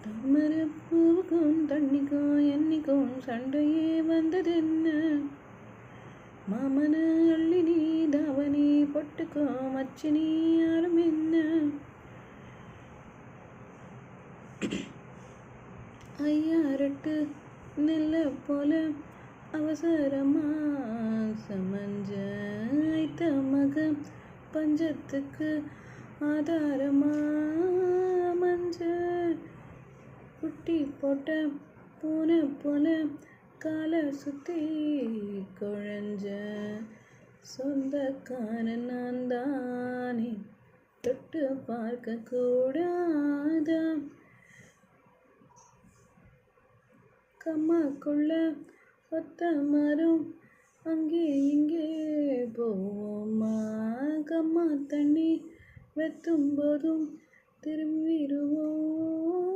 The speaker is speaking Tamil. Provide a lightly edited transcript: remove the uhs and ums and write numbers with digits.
தாமரப்பூவுக்கும் தண்ணிக்கும் என்னைக்கும் சண்டையே வந்ததென்ன? மாமன அள்ளி நீ தாவணி பொட்டுக்கோ மச்சினி யாரும் என்ன? ஐயாரட்டு நெல்ல போல அவசரமா சமஞ்ச ஐத்த மக பஞ்சத்துக்கு ஆதாரமா மஞ்ச குட்டி போட்ட பூனை போல காலை சுத்தி குழஞ்ச சொந்தக்காரன் நான் தானே தொட்டு பார்க்க கூடாத கம்மாக்குள்ள ஒத்த மரம் அங்கே இங்கே போவோமா? கம்மா தண்ணி வெத்தும் போதும் திரும்பிடுவோம்.